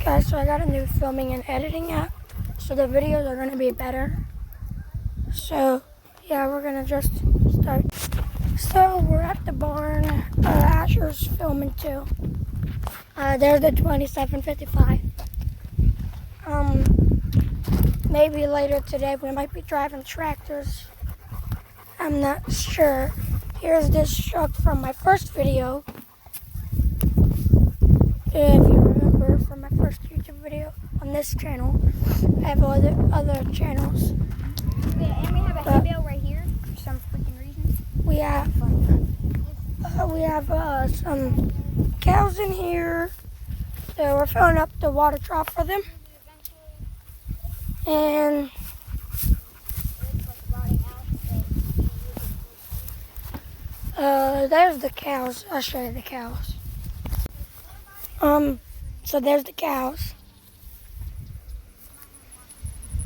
Guys, so I got a new filming and editing app, so the videos are going to be better. So, yeah, we're going to just start. So, we're at the barn. Asher's filming too. There's the 2755. Maybe later today we might be driving tractors. I'm not sure. Here's this truck from my first video. If you remember from my first YouTube video on this channel. I have other channels. Yeah, and we have a hay bale right here for some freaking reason. We have some cows in here. So we're filling up the water trough for them. And there's the cows. I'll show you the cows. So there's the cows.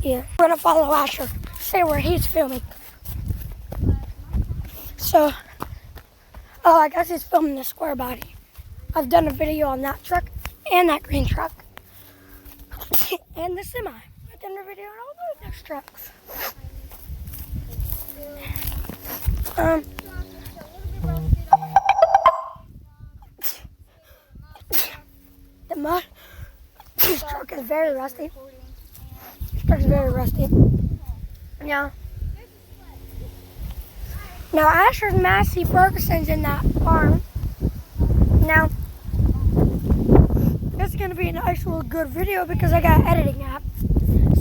Yeah, we're gonna follow Asher. See where he's filming. So, I guess he's filming the square body. I've done a video on that truck and that green truck and the semi. I've done a video on all those trucks. The mud. This truck is very rusty. This truck is very rusty. Now Asher's Massey Ferguson's in that farm. Now, this is going to be an actual good video because I got an editing app.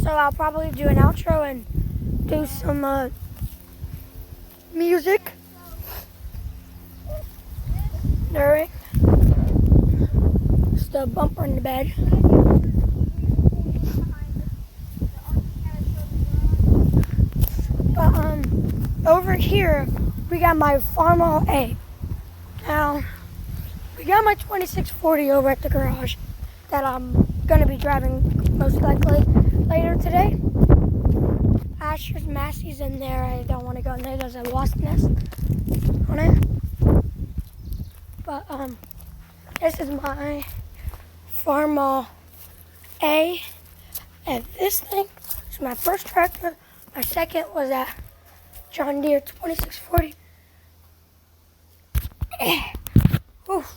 So I'll probably do an outro and do some music during. Just a bumper in the bed. But over here we got my Farmall A. Now we got my 2640 over at the garage that I'm gonna be driving most likely later today. Asher's Massey's in there. I don't want to go in there. There's a wasp nest on it. But this is my Farmall A, and this thing is my first tractor. My second was that John Deere 2640. Oof.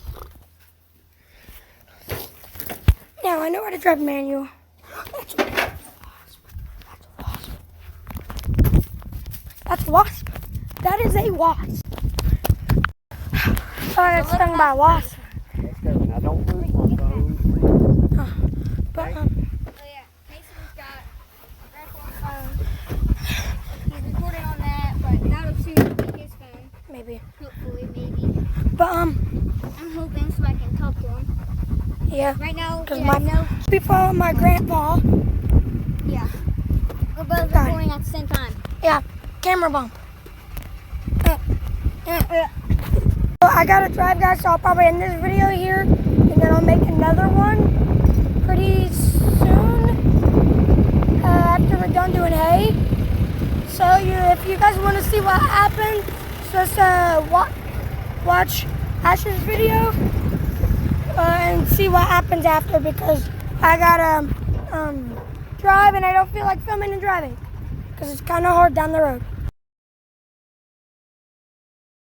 Now I know how to drive manual. That's a wasp. That is a wasp. Oh, I got stung by a wasp. Now don't lose my phone. But Oh yeah, Mason's got Grandpa's phone. He's recording on that, but that'll soon be his phone. maybe. Hopefully, maybe. But I'm hoping so I can talk to him. yeah. Right now, Because yeah, no. we follow my grandpa. Yeah. We're both recording at the same time. Yeah. Camera bump. So I gotta drive, guys, so I'll probably end this video here, and then I'll make another one pretty soon after we're done doing hay. So if you guys want to see what happened, just watch Asher's video and see what happens after, because I gotta drive and I don't feel like filming and driving because it's kind of hard down the road.